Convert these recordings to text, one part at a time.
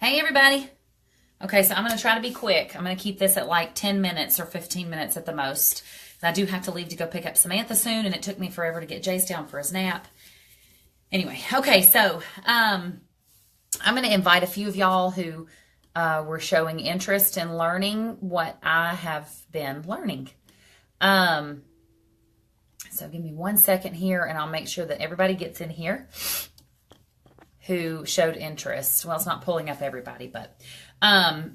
Hey everybody. Okay, so I'm going to try to be quick. I'm going to keep this at like 10 minutes or 15 minutes at the most. I do have to leave to go pick up Samantha soon, and it took me forever to get Jace down for his nap. Anyway, okay, so I'm going to invite a few of y'all who were showing interest in learning what I have been learning. So give me 1 second here, and I'll make sure that everybody gets in here who showed interest. Well, it's not pulling up everybody, but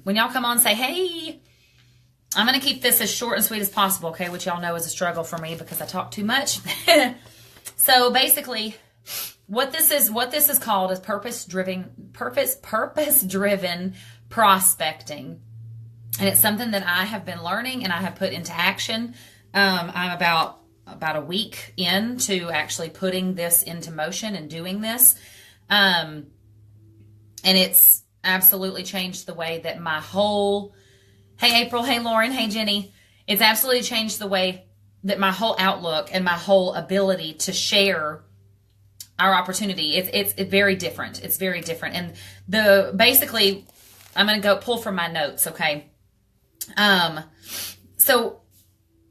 when y'all come on, say, hey. I'm going to keep this as short and sweet as possible, okay, which y'all know is a struggle for me because I talk too much. So basically, what this is called is purpose-driven prospecting. And it's something that I have been learning and I have put into action. I'm about a week into actually putting this into motion and doing this. And it's absolutely changed the way that my whole, hey April, hey Lauren, hey Jenny, it's absolutely changed the way that my whole outlook and my whole ability to share our opportunity. It's very different. It's very different. And basically, I'm going to go pull from my notes. Okay. So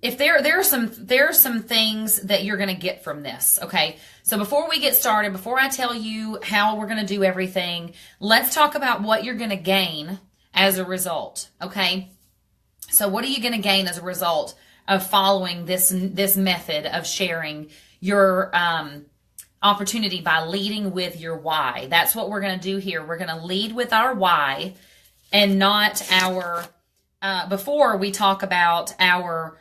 if there are some things that you're going to get from this. Okay. So before we get started, before I tell you how we're going to do everything, let's talk about what you're going to gain as a result. Okay. So what are you going to gain as a result of following this method of sharing your opportunity by leading with your why? That's what we're going to do here. We're going to lead with our why and not our, before we talk about our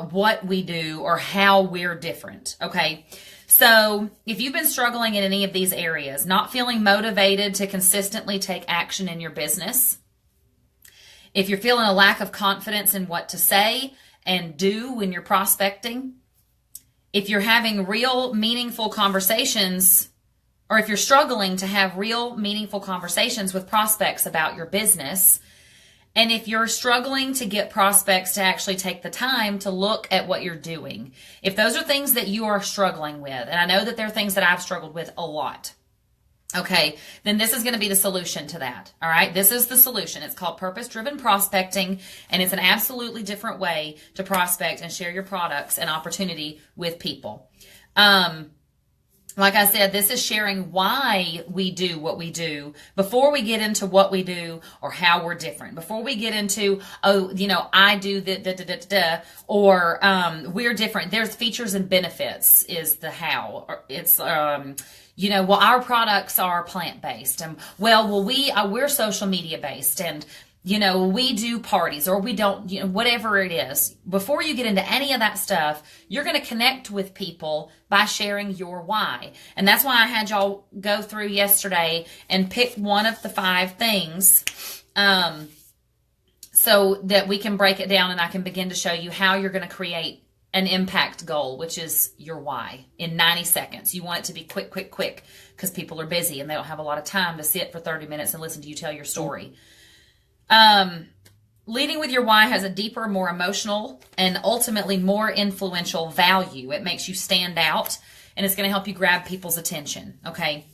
what we do or how we're different. Okay. So if you've been struggling in any of these areas, not feeling motivated to consistently take action in your business, if you're feeling a lack of confidence in what to say and do when you're prospecting, if you're having real meaningful conversations, or if you're struggling to have real meaningful conversations with prospects about your business, and if you're struggling to get prospects to actually take the time to look at what you're doing, if those are things that you are struggling with, and I know that they're things that I've struggled with a lot, okay, then this is going to be the solution to that. All right. This is the solution. It's called purpose-driven prospecting, and it's an absolutely different way to prospect and share your products and opportunity with people. Like I said, this is sharing why we do what we do before we get into what we do or how we're different. Before we get into, I do or we're different. There's features and benefits is the how. It's, our products are plant-based, and we're social media based, and we do parties or we don't, whatever it is. Before you get into any of that stuff, you're going to connect with people by sharing your why. And that's why I had y'all go through yesterday and pick one of the 5 things, so that we can break it down and I can begin to show you how you're going to create an impact goal, which is your why, in 90 seconds. You want it to be quick, because people are busy and they don't have a lot of time to sit for 30 minutes and listen to you tell your story. Leading with your why has a deeper, more emotional, and ultimately more influential value. It makes you stand out, and it's going to help you grab people's attention. Okay.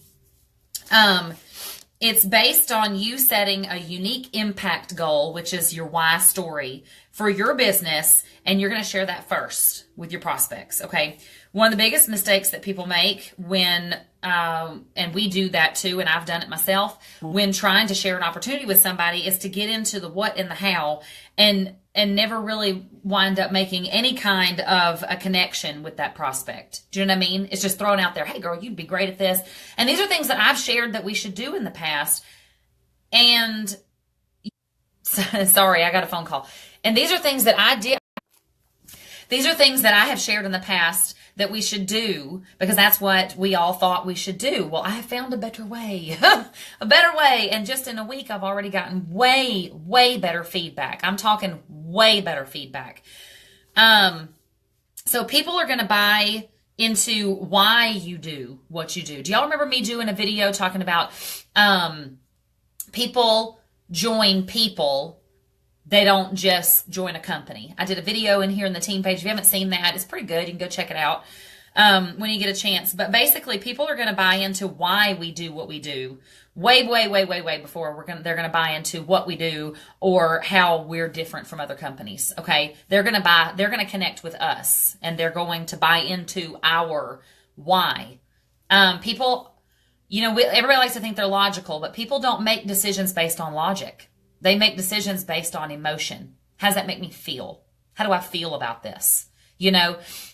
It's based on you setting a unique impact goal, which is your why story for your business, and you're going to share that first with your prospects. Okay. One of the biggest mistakes that people make when, and we do that too, and I've done it myself, when trying to share an opportunity with somebody, is to get into the what and the how and never really wind up making any kind of a connection with that prospect. Do you know what I mean? It's just thrown out there. Hey girl, you'd be great at this. And these are things that I've shared that we should do in the past. And sorry, I got a phone call. And these are things that I did. These are things that I have shared in the past that we should do because that's what we all thought we should do. Well, I have found a better way, a better way. And just in a week, I've already gotten way, way better feedback. I'm talking way better feedback. So people are going to buy into why you do what you do. Do y'all remember me doing a video talking about people join people? They don't just join a company. I did a video in here in the team page. If you haven't seen that, it's pretty good. You can go check it out. when you get a chance. But basically, people are going to buy into why we do what we do way before they're going to buy into what we do or how we're different from other companies. Okay. They're going to connect with us, and they're going to buy into our why. People, everybody likes to think they're logical, but people don't make decisions based on logic. They make decisions based on emotion. How does that make me feel? How do I feel about this?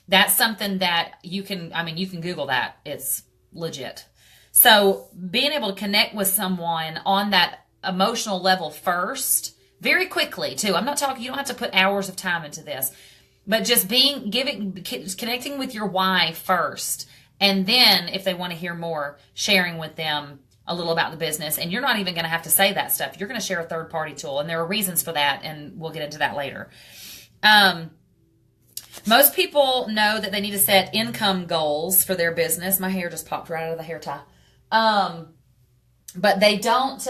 That's something that you can Google that. It's legit. So being able to connect with someone on that emotional level first, very quickly too. I'm not talking, you don't have to put hours of time into this, but just connecting with your why first. And then if they want to hear more, sharing with them a little about the business. And you're not even going to have to say that stuff. You're going to share a third-party tool. And there are reasons for that. And we'll get into that later. Most people know that they need to set income goals for their business. My hair just popped right out of the hair tie. But they don't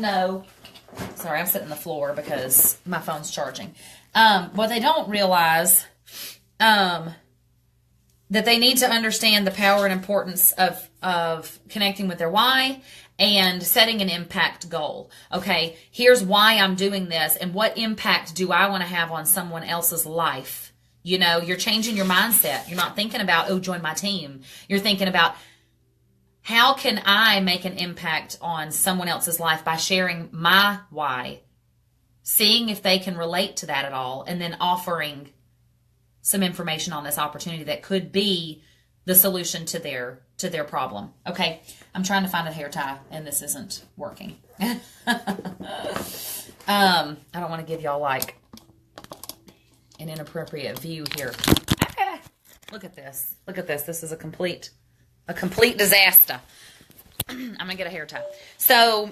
know. Sorry, I'm sitting on the floor because my phone's charging. What they don't realize, that they need to understand the power and importance of connecting with their why and setting an impact goal. Okay, here's why I'm doing this and what impact do I want to have on someone else's life. You're changing your mindset. You're not thinking about, oh, join my team. You're thinking about, how can I make an impact on someone else's life by sharing my why, seeing if they can relate to that at all, and then offering some information on this opportunity that could be the solution to their problem. Okay, I'm trying to find a hair tie and this isn't working. I don't want to give y'all like an inappropriate view here. Look at this. Look at this. This is a complete disaster. I'm gonna get a hair tie. So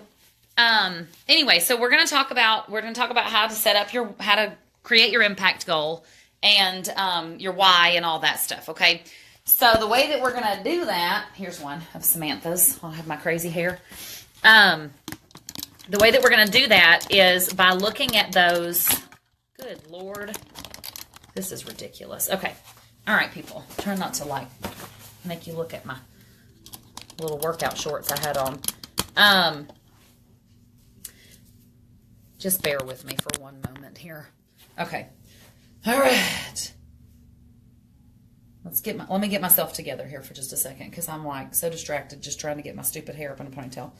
anyway, so we're gonna talk about how to set up how to create your impact goal and your why and all that stuff, okay? So the way that we're going to do that, here's one of Samantha's. I'll have my crazy hair. The way that we're going to do that is by looking at those. Good Lord. This is ridiculous. Okay. All right, people. Try not to, make you look at my little workout shorts I had on. Just bear with me for one moment here. Okay. All right. Let me get myself together here for just a second because I'm so distracted just trying to get my stupid hair up in a ponytail.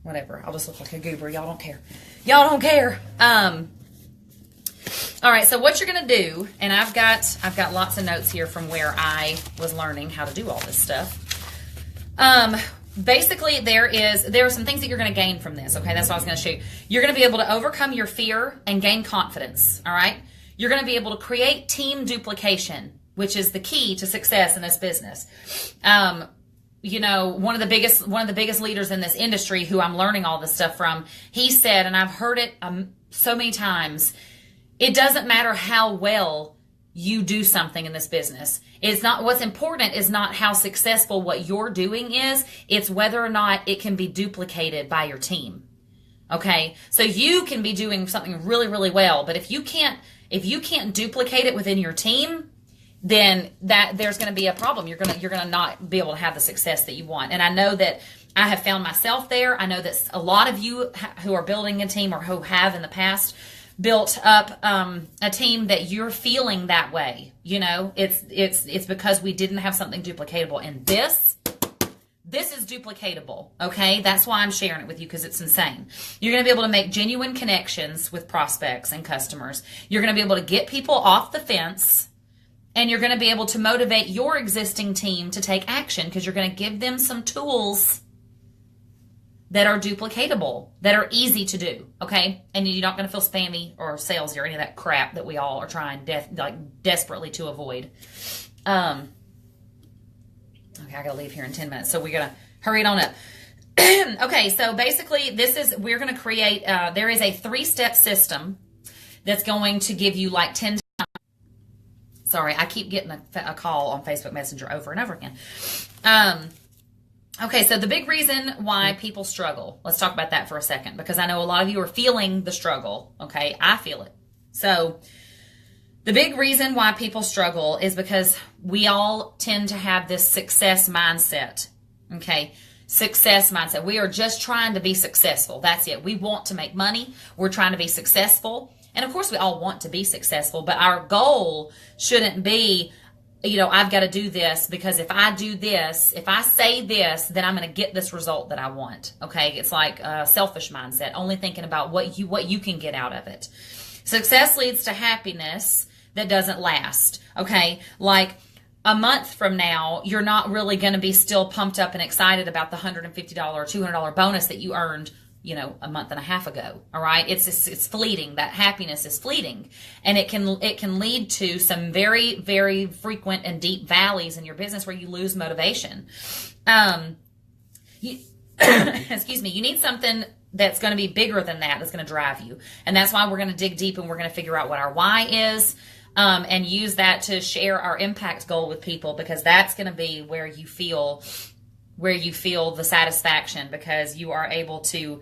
Whatever. I'll just look like a goober. Y'all don't care. Y'all don't care. All right. So what you're going to do, and I've got lots of notes here from where I was learning how to do all this stuff. Basically, there are some things that you're going to gain from this. Okay, that's what I was going to show you. You're going to be able to overcome your fear and gain confidence. All right, you're going to be able to create team duplication, which is the key to success in this business. One of the biggest leaders in this industry, who I'm learning all this stuff from, he said, and I've heard it so many times, it doesn't matter how well you do something in this business. It's not, what's important is not how successful what you're doing is, it's whether or not it can be duplicated by your team. Okay? So you can be doing something really, really well, but if you can't duplicate it within your team, then there's going to be a problem. You're going to not be able to have the success that you want. And I know that I have found myself there. I know that a lot of you who are building a team or who have in the past built up a team that you're feeling that way. It's because we didn't have something duplicatable. And this is duplicatable, okay? That's why I'm sharing it with you, because it's insane. You're going to be able to make genuine connections with prospects and customers. You're going to be able to get people off the fence, and you're going to be able to motivate your existing team to take action, because you're going to give them some tools that are duplicatable, that are easy to do, okay? And you're not going to feel spammy or salesy or any of that crap that we all are trying desperately to avoid. Okay, I got to leave here in 10 minutes, so we're going to hurry it on up. Okay, so basically we're going to create, there is a 3-step system that's going to give you 10 times. Sorry, I keep getting a call on Facebook Messenger over and over again. Okay, so the big reason why people struggle, let's talk about that for a second, because I know a lot of you are feeling the struggle, okay? I feel it. So The big reason why people struggle is because we all tend to have this success mindset. Okay. Success mindset. We are just trying to be successful. That's it. We want to make money. We're trying to be successful. And of course we all want to be successful, but our goal shouldn't be, I've got to do this because if I do this, if I say this, then I'm going to get this result that I want. Okay. It's like a selfish mindset, only thinking about what you can get out of it. Success leads to happiness that doesn't last. Okay. Like a month from now, you're not really going to be still pumped up and excited about the $150 or $200 bonus that you earned, a month and a half ago. All right. It's fleeting. That happiness is fleeting, and it can lead to some very, very frequent and deep valleys in your business where you lose motivation. Excuse me. You need something that's going to be bigger than that, that's going to drive you. And that's why we're going to dig deep and we're going to figure out what our why is, and use that to share our impact goal with people, because that's going to be where you feel the satisfaction, because you are able to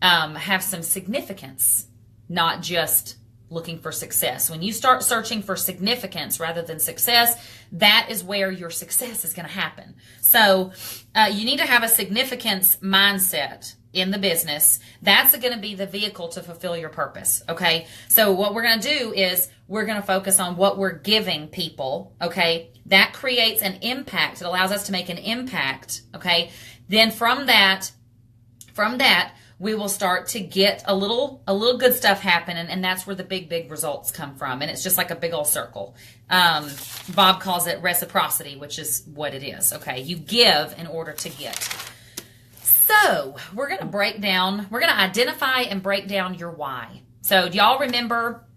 have some significance, not just looking for success. When you start searching for significance rather than success, that is where your success is going to happen. So you need to have a significance mindset in the business. That's going to be the vehicle to fulfill your purpose. Okay. So what we're going to do is we're going to focus on what we're giving people. Okay. That creates an impact. It allows us to make an impact. Okay. Then from that, we will start to get a little good stuff happen. And that's where the big results come from. And it's just like a big old circle. Bob calls it reciprocity, which is what it is. Okay. You give in order to get. So we're going to identify and break down your why. So do y'all remember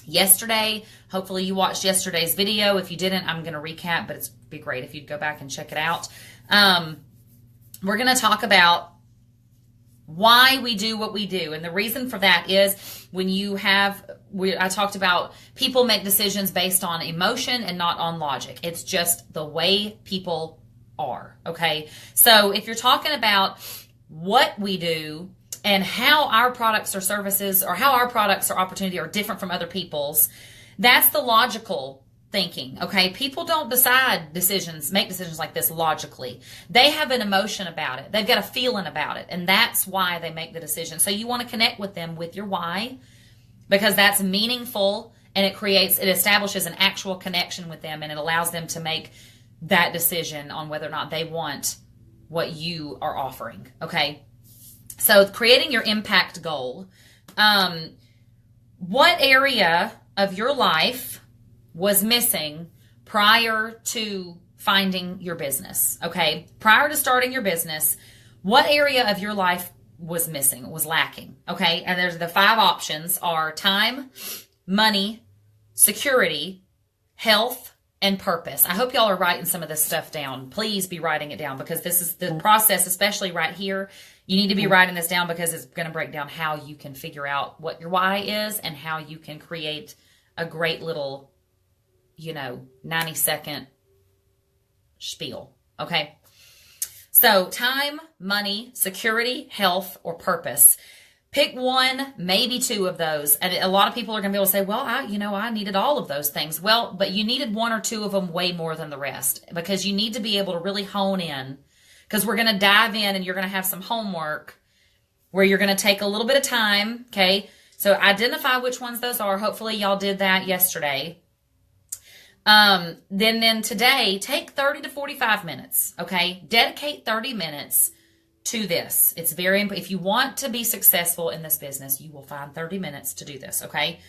yesterday? Hopefully you watched yesterday's video. If you didn't, I'm going to recap, but it'd be great if you'd go back and check it out. We're going to talk about why we do what we do. And the reason for that is I talked about people make decisions based on emotion and not on logic. It's just the way people are. Okay. So if you're talking about what we do and how our products or services, or how our products or opportunity are different from other people's, that's the logical thinking. Okay. People don't make decisions like this logically. They have an emotion about it. They've got a feeling about it. And that's why they make the decision. So you want to connect with them with your why, because that's meaningful, and it establishes an actual connection with them, and it allows them to make that decision on whether or not they want what you are offering. Okay. So creating your impact goal. What area of your life was missing prior to finding your business? Okay. Prior to starting your business, what area of your life was missing, was lacking? Okay. And there's the 5 options are time, money, security, health, and purpose. I hope y'all are writing some of this stuff down. Please be writing it down, because this is the process, especially right here. You need to be writing this down, because it's going to break down how you can figure out what your why is and how you can create a great little, 90-second spiel. Okay. So time, money, security, health, or purpose. Pick one, maybe 2 of those. And a lot of people are going to be able to say, well, I needed all of those things. Well, but you needed 1 or 2 of them way more than the rest, because you need to be able to really hone in, because we're going to dive in and you're going to have some homework where you're going to take a little bit of time. Okay. So identify which ones those are. Hopefully y'all did that yesterday. Then today, take 30 to 45 minutes. Okay. Dedicate 30 minutes to this. It's very important. If you want to be successful in this business, you will find 30 minutes to do this. Okay.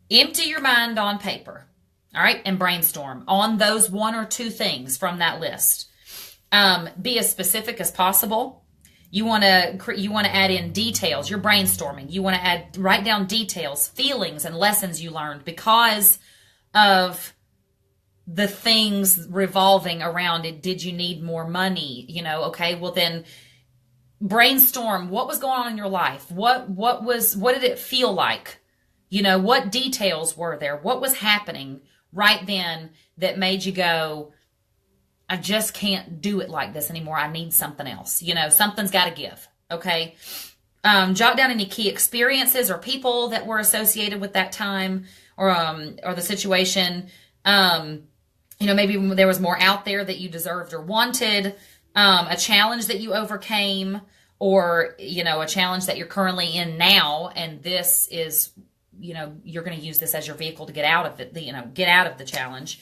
Empty your mind on paper. All right. And brainstorm on those 1 or 2 things from that list. Be as specific as possible. You want to add in details. You're brainstorming. You want to write down details, feelings, and lessons you learned because of the things revolving around it. Did you need more money? Okay. Well, then brainstorm what was going on in your life. What did it feel like? What details were there? What was happening right then that made you go, I just can't do it like this anymore. I need something else. Something's got to give. Okay. Jot down any key experiences or people that were associated with that time, or the situation, maybe there was more out there that you deserved or wanted, a challenge that you overcame, or, a challenge that you're currently in now. And this is, you're going to use this as your vehicle to get out of it, get out of the challenge.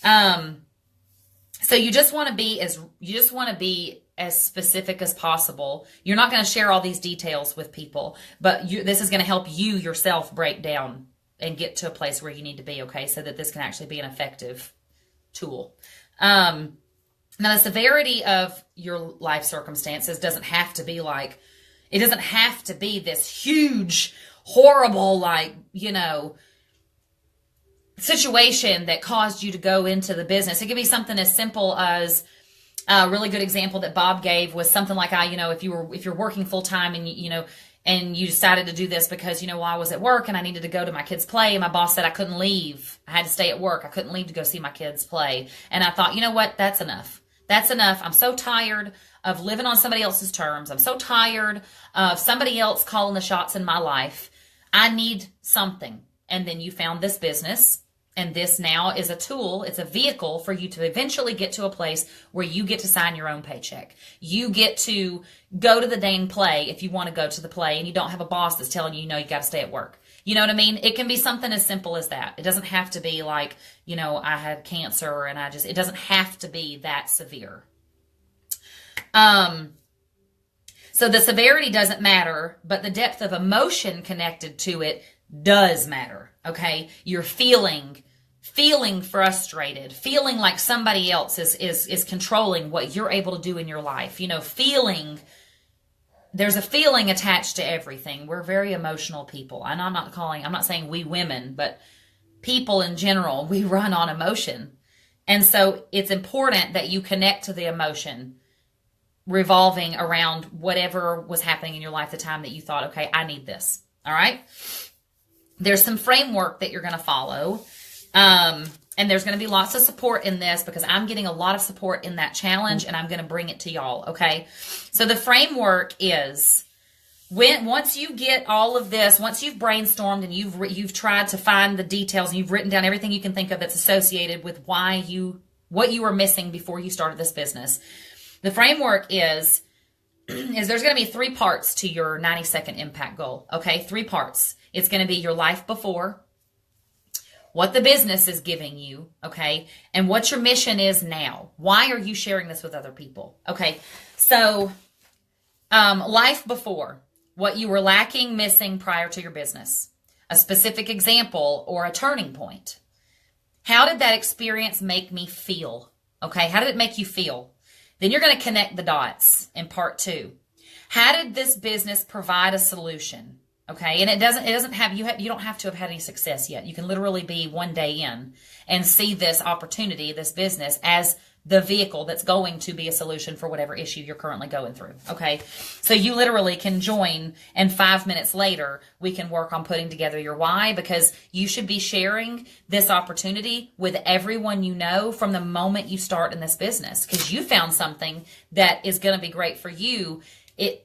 So you just want to be as specific as possible. You're not going to share all these details with people, but this is going to help you yourself break down and get to a place where you need to be, okay, so that this can actually be an effective tool. Now, the severity of your life circumstances doesn't have to be this huge, horrible, situation that caused you to go into the business. It could be something as simple as a really good example that Bob gave was something like, if you're working full time and and you decided to do this because, while I was at work and I needed to go to my kids' play, and my boss said I couldn't leave. I had to stay at work. I couldn't leave to go see my kids play. And I thought, you know what? That's enough. That's enough. I'm so tired of living on somebody else's terms. I'm so tired of somebody else calling the shots in my life. I need something. And then you found this business. And this now is a tool, it's a vehicle for you to eventually get to a place where you get to sign your own paycheck. You get to go to the dang play if you want to go to the play, and you don't have a boss that's telling you, you got to stay at work. You know what I mean? It can be something as simple as that. It doesn't have to be like, I had cancer and it doesn't have to be that severe. So the severity doesn't matter, but the depth of emotion connected to it does matter. Okay, you're feeling frustrated, feeling like somebody else is controlling what you're able to do in your life. There's a feeling attached to everything. We're very emotional people. And I'm not saying we women, but people in general, we run on emotion. And so it's important that you connect to the emotion revolving around whatever was happening in your life at the time that you thought, okay, I need this. All right. There's some framework that you're going to follow. And there's going to be lots of support in this because I'm getting a lot of support in that challenge, and I'm going to bring it to y'all. Okay. So the framework is once you get all of this, once you've brainstormed and you've tried to find the details and you've written down everything you can think of that's associated with what you were missing before you started this business. The framework is there's going to be 3 parts to your 90-second impact goal. Okay. 3 parts. It's going to be your life before, what the business is giving you, okay, and what your mission is now. Why are you sharing this with other people? Okay, so life before, what you were lacking, missing prior to your business, a specific example or a turning point. How did that experience make me feel? Okay, how did it make you feel? Then you're going to connect the dots in part 2. How did this business provide a solution? Okay, and it doesn't have you don't have to have had any success yet. You can literally be one day in and see this opportunity, this business, as the vehicle that's going to be a solution for whatever issue you're currently going through. Okay, so you literally can join, and 5 minutes later we can work on putting together your why, because you should be sharing this opportunity with everyone you know from the moment you start in this business, because you found something that is going to be great for you.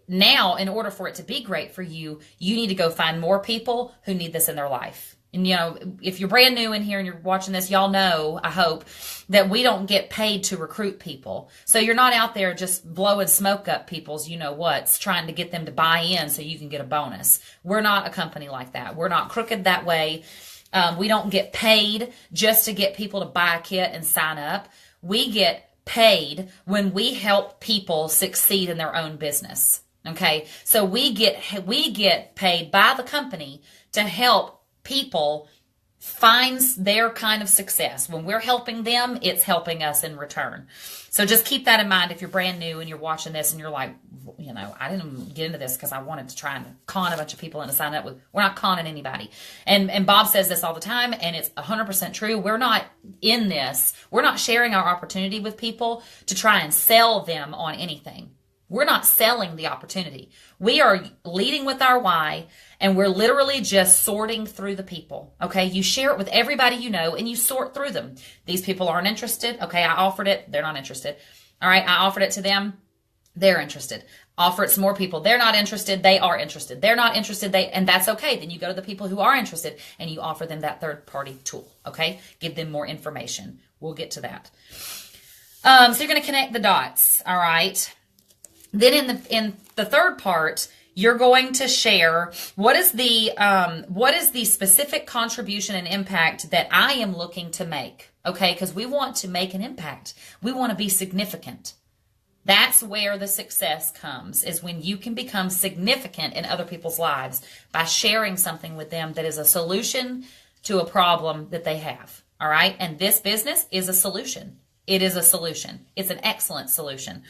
Now, in order for it to be great for you, you need to go find more people who need this in their life. And, if you're brand new in here and you're watching this, y'all know, I hope, that we don't get paid to recruit people. So you're not out there just blowing smoke up people's you-know-whats, trying to get them to buy in so you can get a bonus. We're not a company like that. We're not crooked that way. We don't get paid just to get people to buy a kit and sign up. We get paid when we help people succeed in their own business. Okay, so we get paid by the company to help people find their kind of success. When we're helping them, it's helping us in return. So just keep that in mind if you're brand new and you're watching this and you're like, I didn't get into this because I wanted to try and con a bunch of people into sign up with. We're not conning anybody. And Bob says this all the time, and it's 100% true. We're not in this. We're not sharing our opportunity with people to try and sell them on anything. We're not selling the opportunity. We are leading with our why, and we're literally just sorting through the people. Okay, you share it with everybody you know, and you sort through them. These people aren't interested. Okay, I offered it. They're not interested. All right, I offered it to them. They're interested. Offer it to more people. They're not interested. They are interested. They're not interested. And that's okay. Then you go to the people who are interested and you offer them that third party tool. Okay. Give them more information. We'll get to that. So you're going to connect the dots. All right. Then in the third part, you're going to share what is the specific contribution and impact that I am looking to make. Okay. Because we want to make an impact. We want to be significant. That's where the success comes, is when you can become significant in other people's lives by sharing something with them that is a solution to a problem that they have. All right. And this business is a solution. It is a solution. It's an excellent solution.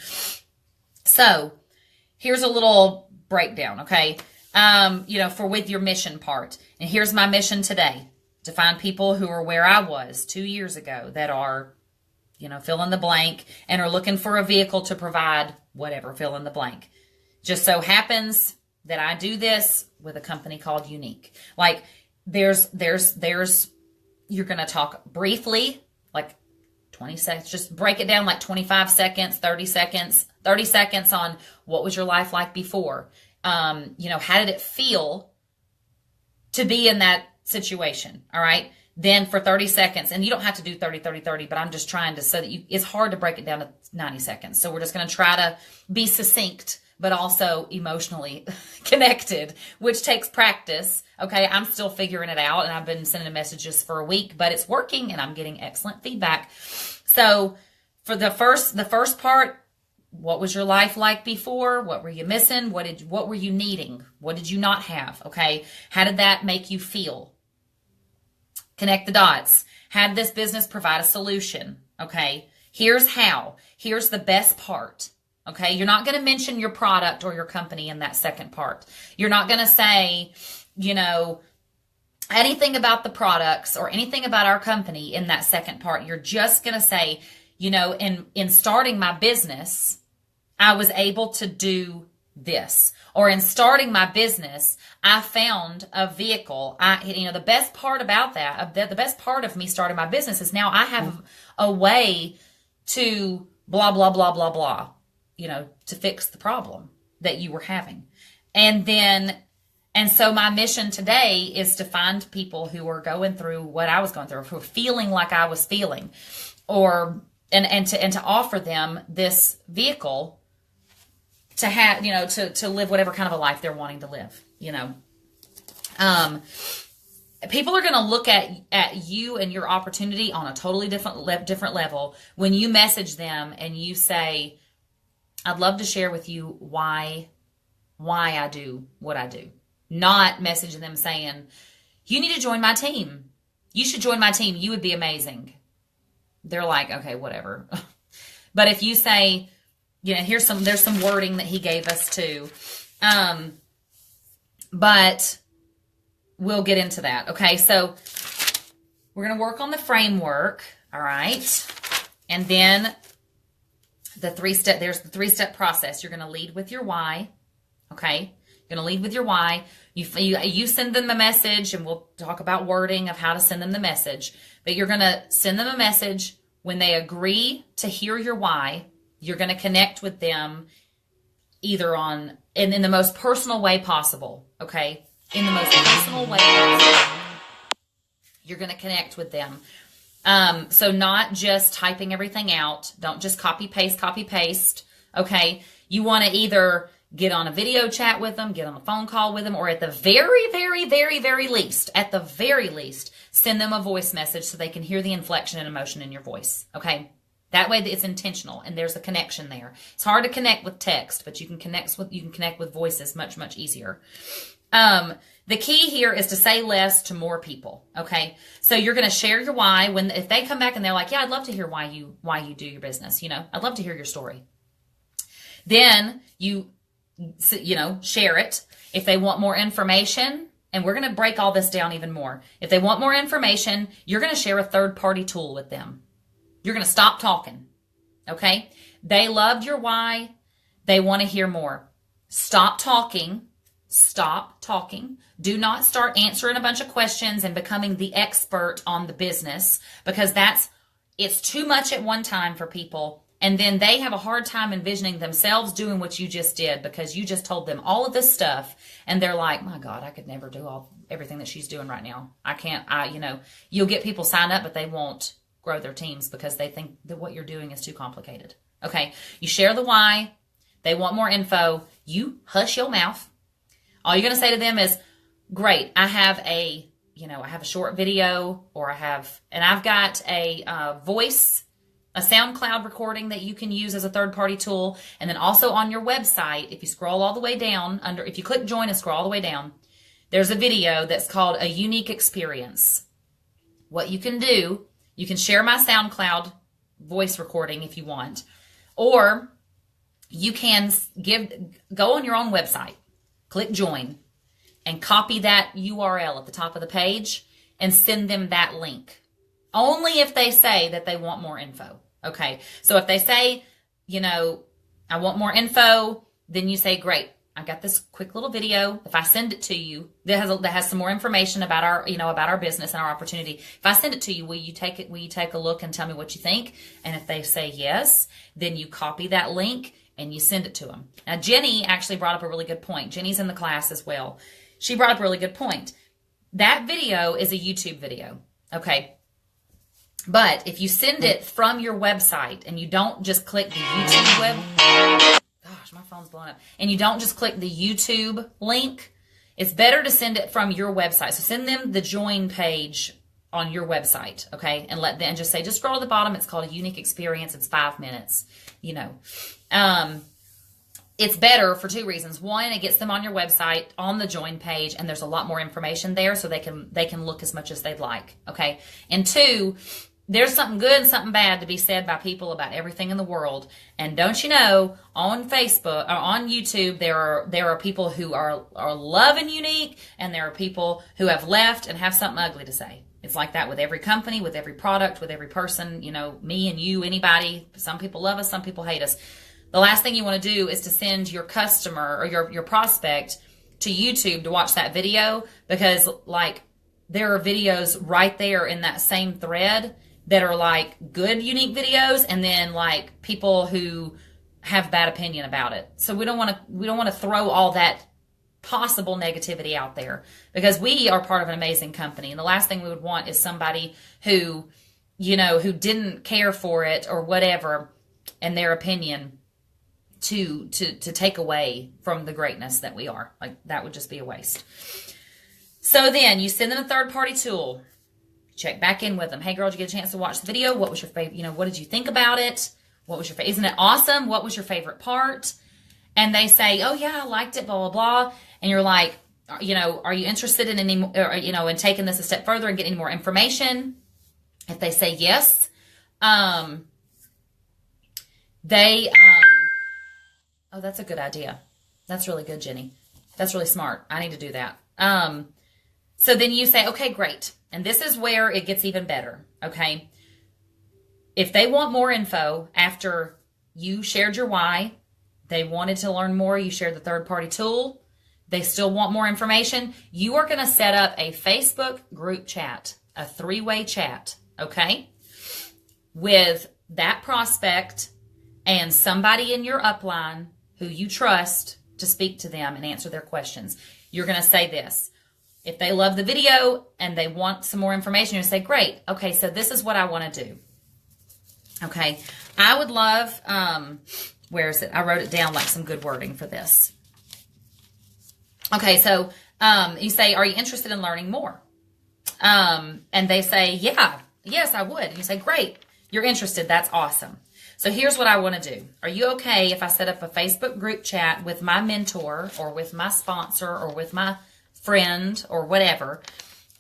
So here's a little breakdown. Okay. For with your mission part. And here's my mission today: to find people who are where I was 2 years ago that are, fill in the blank, and are looking for a vehicle to provide whatever, fill in the blank. Just so happens that I do this with a company called Unique. Like there's, you're going to talk briefly, like 20 seconds, just break it down like 25 seconds, 30 seconds on what was your life like before? How did it feel to be in that situation? All right. Then for 30 seconds, and you don't have to do 30, 30, 30, but I'm just trying to, so that it's hard to break it down to 90 seconds. So we're just going to try to be succinct, but also emotionally connected, which takes practice. Okay. I'm still figuring it out, and I've been sending messages for a week, but it's working and I'm getting excellent feedback. So for the first part, what was your life like before? What were you missing? What were you needing? What did you not have? Okay. How did that make you feel? Connect the dots. Had this business provide a solution? Okay. Here's how. Here's the best part. Okay. You're not going to mention your product or your company in that second part. You're not going to say, anything about the products or anything about our company in that second part. You're just going to say, in starting my business, I was able to do this. Or in starting my business, I found a vehicle. The best part about that, the best part of me starting my business is now I have a way to blah, blah, blah, blah, blah, to fix the problem that you were having. And so my mission today is to find people who are going through what I was going through, who are feeling like I was feeling, and to offer them this vehicle to have, to live whatever kind of a life they're wanting to live, People are going to look at you and your opportunity on a totally different level when you message them and you say, I'd love to share with you why I do what I do. Not messaging them saying, you need to join my team. You should join my team. You would be amazing. They're like, okay, whatever. But if you say, there's some wording that he gave us too. But we'll get into that. Okay. So we're going to work on the framework. All right. And then there's the 3-step process. You're going to lead with your why. Okay. You're going to lead with your why. You send them a message, and we'll talk about wording of how to send them the message. But you're going to send them a message when they agree to hear your why. You're going to connect with them either in the most personal way possible. Okay. In the most personal way possible. You're going to connect with them. So not just typing everything out. Don't just copy paste. Okay. You want to either get on a video chat with them, get on a phone call with them, or at the very, very, very, very least, send them a voice message so they can hear the inflection and emotion in your voice. Okay. That way it's intentional and there's a connection there. It's hard to connect with text, but you can connect with voices much, much easier. The key here is to say less to more people. Okay. So you're going to share your why if they come back and they're like, yeah, I'd love to hear why you do your business. I'd love to hear your story. Then you share it. If they want more information, and we're going to break all this down even more. If they want more information, you're going to share a third-party tool with them. You're going to stop talking. Okay. They loved your why. They want to hear more. Stop talking. Do not start answering a bunch of questions and becoming the expert on the business, because it's too much at one time for people. And then they have a hard time envisioning themselves doing what you just did because you just told them all of this stuff. And they're like, my God, I could never do everything that she's doing right now. I can't, you'll get people sign up, but they won't grow their teams because they think that what you're doing is too complicated. Okay. You share the why. They want more info. You hush your mouth. All you're going to say to them is, great, I have a short video, or I've got a SoundCloud recording that you can use as a third-party tool. And then also on your website, if you scroll all the way down if you click join and scroll all the way down, there's a video that's called a unique experience. What you can do, you can share my SoundCloud voice recording if you want, or you can go on your own website, click join, and copy that URL at the top of the page and send them that link. Only if they say that they want more info. Okay. So if they say, I want more info, then you say, great, I got this quick little video. If I send it to you, that has some more information about our business and our opportunity. If I send it to you, will you take a look and tell me what you think? And if they say yes, then you copy that link and you send it to them. Now, Jenny actually brought up a really good point. Jenny's in the class as well. She brought up a really good point. That video is a YouTube video. Okay. But if you send it from your website and you don't just click the YouTube gosh, my phone's blowing up. And you don't just click the YouTube link, it's better to send it from your website. So send them the join page on your website, okay? And just say, just scroll to the bottom. It's called a unique experience. It's 5 minutes, It's better for 2 reasons. One, it gets them on your website on the join page, and there's a lot more information there, so they can look as much as they'd like. Okay. And 2, there's something good and something bad to be said by people about everything in the world. And don't you know, on Facebook or on YouTube, there are people who are loving unique, and there are people who have left and have something ugly to say. It's like that with every company, with every product, with every person, me and you, anybody. Some people love us, some people hate us. The last thing you want to do is to send your customer or your prospect to YouTube to watch that video, because there are videos right there in that same thread that are good, unique videos, and then people who have bad opinion about it. So we don't want to throw all that possible negativity out there, because we are part of an amazing company. And the last thing we would want is somebody who didn't care for it or whatever, and their opinion to take away from the greatness that we are. That would just be a waste. So then you send them a third-party tool. Check back in with them. Hey, girl, did you get a chance to watch the video? What was your favorite? What did you think about it? What was your favorite? Isn't it awesome? What was your favorite part? And they say, oh yeah, I liked it, blah, blah, blah. And you're like, are you interested in any, in taking this a step further and getting more information? If they say yes, oh, that's a good idea. That's really good, Jenny. That's really smart. I need to do that. So then you say, okay, great. And this is where it gets even better. Okay. If they want more info after you shared your why, they wanted to learn more, you shared the third-party tool, they still want more information, you are going to set up a Facebook group chat, a 3-way chat, okay, with that prospect and somebody in your upline who you trust to speak to them and answer their questions. You're going to say this. If they love the video and they want some more information, you're going to say, great, okay, so this is what I want to do. Okay, I would love, where is it? I wrote it down some good wording for this. Okay, so you say, are you interested in learning more? And they say, yes, I would. And you say, great, you're interested. That's awesome. So here's what I want to do. Are you okay if I set up a Facebook group chat with my mentor or with my sponsor or with my friend or whatever,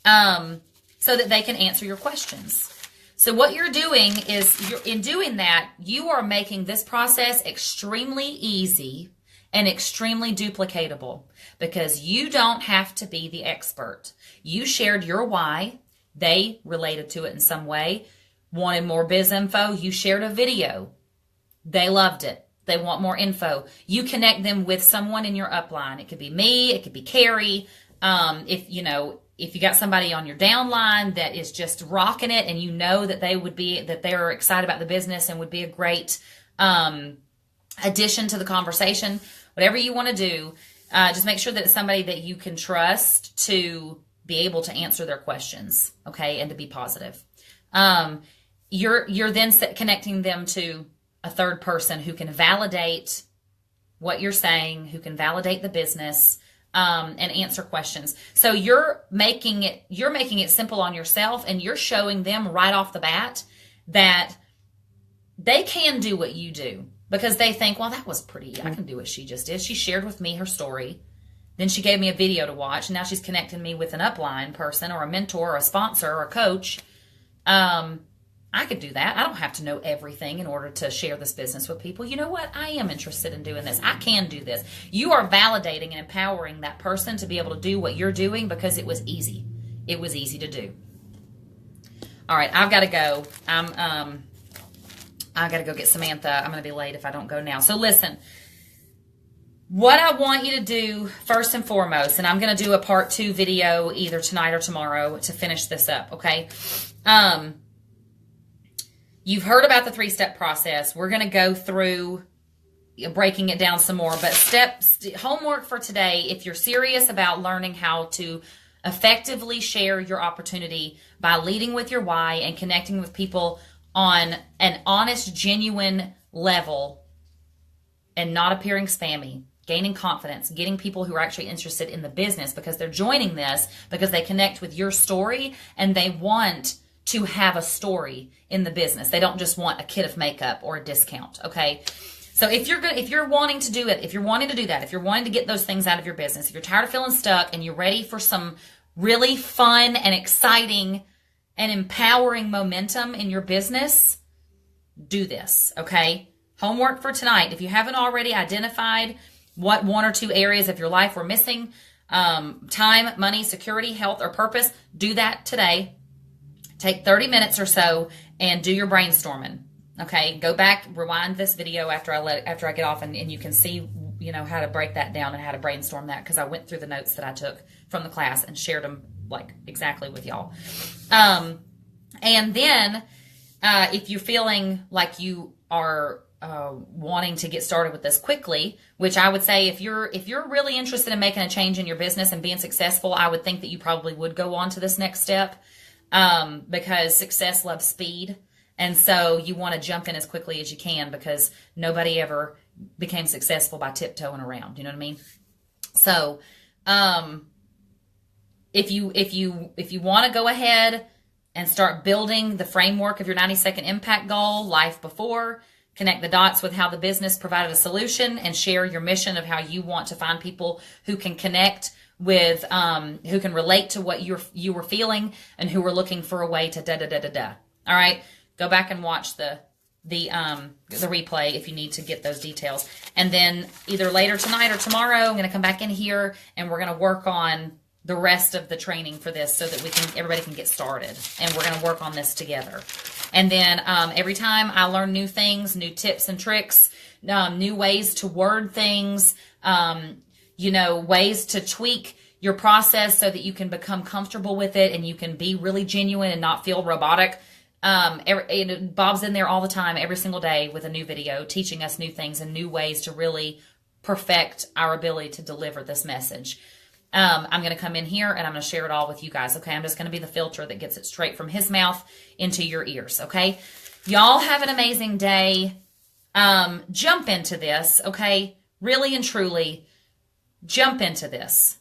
so that they can answer your questions? So what you're doing is, in doing that, you are making this process extremely easy and extremely duplicatable, because you don't have to be the expert. You shared your why. They related to it in some way. Wanted more biz info. You shared a video. They loved it. They want more info. You connect them with someone in your upline. It could be me. It could be Carrie. If you got somebody on your downline that is just rocking it, and that they're excited about the business and would be a great addition to the conversation, whatever you want to do, just make sure that it's somebody that you can trust to be able to answer their questions, okay, and to be positive. You're then connecting them to a third person who can validate what you're saying, who can validate the business, and answer questions. So you're making it simple on yourself, and you're showing them right off the bat that they can do what you do, because they think, well, that was pretty. I can do what she just did. She shared with me her story. Then she gave me a video to watch. And now she's connecting me with an upline person or a mentor or a sponsor or a coach. I could do that. I don't have to know everything in order to share this business with people. You know what? I am interested in doing this. I can do this. You are validating and empowering that person to be able to do what you're doing because it was easy. It was easy to do. All right, I've got to go. I got to go get Samantha. I'm going to be late if I don't go now. So listen, what I want you to do first and foremost, and I'm going to do a part 2 video either tonight or tomorrow to finish this up, okay? You've heard about the 3-step process. We're going to go through breaking it down some more, but homework for today, if you're serious about learning how to effectively share your opportunity by leading with your why and connecting with people on an honest, genuine level and not appearing spammy, gaining confidence, getting people who are actually interested in the business because they're joining this because they connect with your story and they want to have a story in the business. They don't just want a kit of makeup or a discount, okay? So if you're wanting to do it, if you're wanting to do that, if you're wanting to get those things out of your business, if you're tired of feeling stuck and you're ready for some really fun and exciting and empowering momentum in your business, do this, okay? Homework for tonight. If you haven't already identified what 1 or 2 areas of your life were missing, time, money, security, health, or purpose, do that today. Take 30 minutes or so and do your brainstorming. Okay, go back, rewind this video after I get off, and you can see, you know, how to break that down and how to brainstorm that, because I went through the notes that I took from the class and shared them like exactly with y'all. And then if you're feeling like you are wanting to get started with this quickly, which I would say if you're really interested in making a change in your business and being successful, I would think that you probably would go on to this next step. Because success loves speed. And so you want to jump in as quickly as you can, because nobody ever became successful by tiptoeing around. You know what I mean? So, if you want to go ahead and start building the framework of your 90-second impact goal, life before, connect the dots with how the business provided a solution, and share your mission of how you want to find people who can connect with, who can relate to what you were feeling and who were looking for a way to da-da-da-da-da. All right. Go back and watch the replay if you need to get those details. And then either later tonight or tomorrow, I'm going to come back in here and we're going to work on the rest of the training for this so that everybody can get started. And we're going to work on this together. And then every time I learn new things, new tips and tricks, new ways to word things, ways to tweak your process so that you can become comfortable with it and you can be really genuine and not feel robotic. Bob's in there all the time, every single day with a new video, teaching us new things and new ways to really perfect our ability to deliver this message. I'm going to come in here and I'm going to share it all with you guys. Okay. I'm just going to be the filter that gets it straight from his mouth into your ears. Okay. Y'all have an amazing day. Jump into this. Okay. Really and truly jump into this.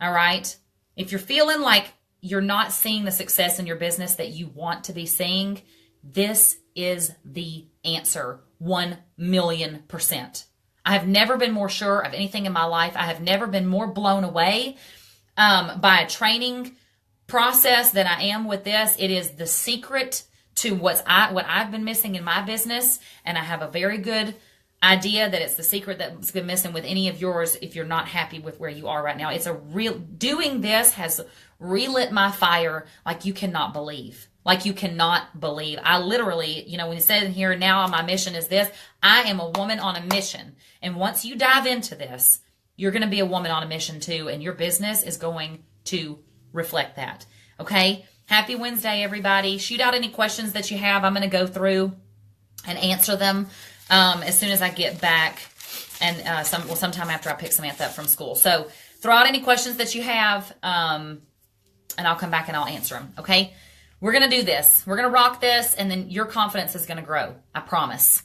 All right. If you're feeling like you're not seeing the success in your business that you want to be seeing, this is the answer. 1,000,000%. I have never been more sure of anything in my life. I have never been more blown away by a training process than I am with this. It is the secret to what I've been missing in my business, and I have a very good idea that it's the secret that's been missing with any of yours if you're not happy with where you are right now. Doing this has relit my fire like you cannot believe. Like you cannot believe. I literally, when you said in here, now my mission is this, I am a woman on a mission. And once you dive into this, you're going to be a woman on a mission too. And your business is going to reflect that. Okay. Happy Wednesday, everybody. Shoot out any questions that you have. I'm going to go through and answer them. as soon as I get back, and sometime after I pick Samantha up from school. So throw out any questions that you have, and I'll come back and I'll answer them. Okay, we're gonna do this. We're gonna rock this, and then your confidence is gonna grow. I promise.